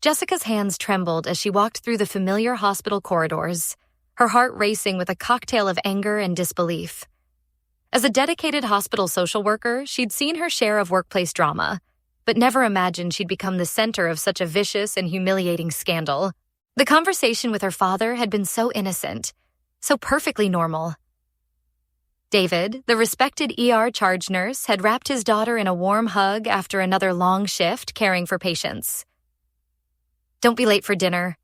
Jessica's hands trembled as she walked through the familiar hospital corridors, her heart racing with a cocktail of anger and disbelief. As a dedicated hospital social worker, she'd seen her share of workplace drama, but never imagined she'd become the center of such a vicious and humiliating scandal. The conversation with her father had been so innocent, so perfectly normal. David, the respected ER charge nurse, had wrapped his daughter in a warm hug after another long shift caring for patients. "Don't be late for dinner,"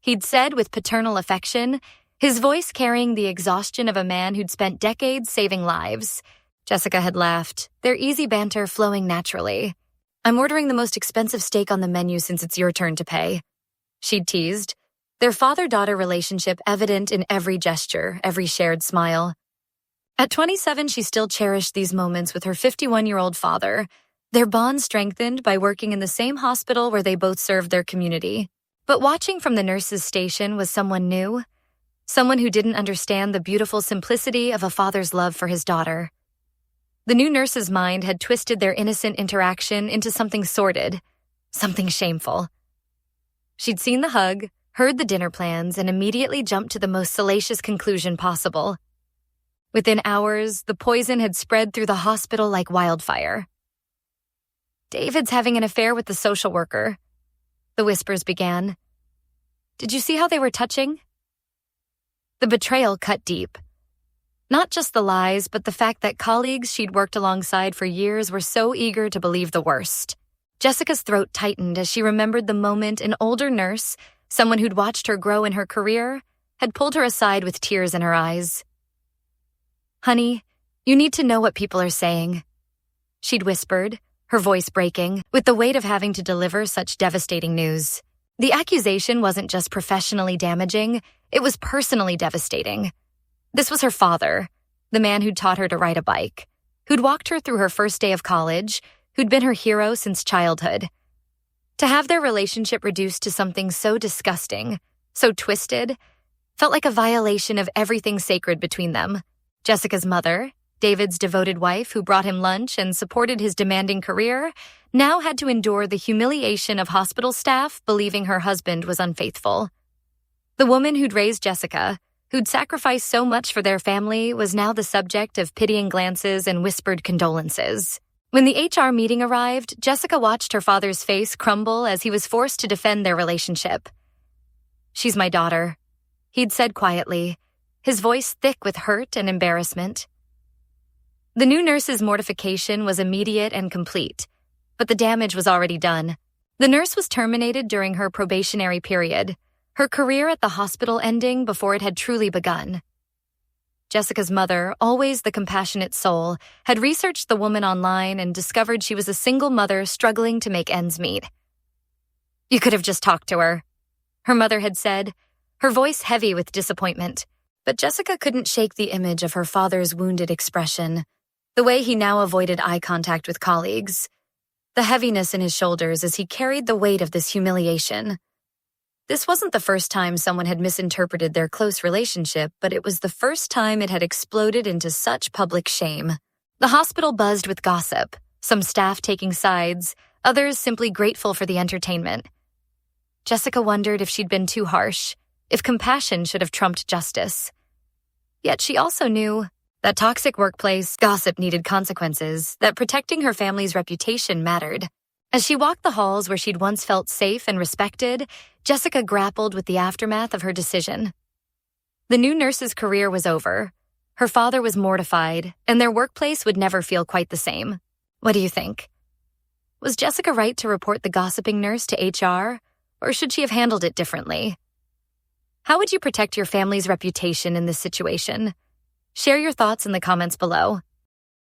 he'd said with paternal affection, his voice carrying the exhaustion of a man who'd spent decades saving lives. Jessica had laughed, their easy banter flowing naturally. "I'm ordering the most expensive steak on the menu since it's your turn to pay," she'd teased, their father-daughter relationship evident in every gesture, every shared smile. At 27, she still cherished these moments with her 51-year-old father, their bond strengthened by working in the same hospital where they both served their community. But watching from the nurse's station was someone new, someone who didn't understand the beautiful simplicity of a father's love for his daughter. The new nurse's mind had twisted their innocent interaction into something sordid, something shameful. She'd seen the hug, heard the dinner plans, and immediately jumped to the most salacious conclusion possible. Within hours, the poison had spread through the hospital like wildfire. "David's having an affair with the social worker," the whispers began. "Did you see how they were touching?" The betrayal cut deep. Not just the lies, but the fact that colleagues she'd worked alongside for years were so eager to believe the worst. Jessica's throat tightened as she remembered the moment an older nurse, someone who'd watched her grow in her career, had pulled her aside with tears in her eyes. "Honey, you need to know what people are saying," she'd whispered, her voice breaking, with the weight of having to deliver such devastating news. The accusation wasn't just professionally damaging, it was personally devastating. This was her father, the man who'd taught her to ride a bike, who'd walked her through her first day of college, who'd been her hero since childhood. To have their relationship reduced to something so disgusting, so twisted, felt like a violation of everything sacred between them. Jessica's mother, David's devoted wife who brought him lunch and supported his demanding career, now had to endure the humiliation of hospital staff believing her husband was unfaithful. The woman who'd raised Jessica, who'd sacrificed so much for their family, was now the subject of pitying glances and whispered condolences. When the HR meeting arrived, Jessica watched her father's face crumble as he was forced to defend their relationship. "She's my daughter," he'd said quietly, his voice thick with hurt and embarrassment. The new nurse's mortification was immediate and complete, but the damage was already done. The nurse was terminated during her probationary period, her career at the hospital ending before it had truly begun. Jessica's mother, always the compassionate soul, had researched the woman online and discovered she was a single mother struggling to make ends meet. "You could have just talked to her mother had said, her voice heavy with disappointment. But Jessica couldn't shake the image of her father's wounded expression, the way he now avoided eye contact with colleagues, the heaviness in his shoulders as he carried the weight of this humiliation. This wasn't the first time someone had misinterpreted their close relationship, but it was the first time it had exploded into such public shame. The hospital buzzed with gossip, some staff taking sides, others simply grateful for the entertainment. Jessica wondered if she'd been too harsh, if compassion should have trumped justice. Yet she also knew that toxic workplace gossip needed consequences, that protecting her family's reputation mattered. As she walked the halls where she'd once felt safe and respected, Jessica grappled with the aftermath of her decision. The new nurse's career was over. Her father was mortified, and their workplace would never feel quite the same. What do you think? Was Jessica right to report the gossiping nurse to HR, or should she have handled it differently? How would you protect your family's reputation in this situation? Share your thoughts in the comments below.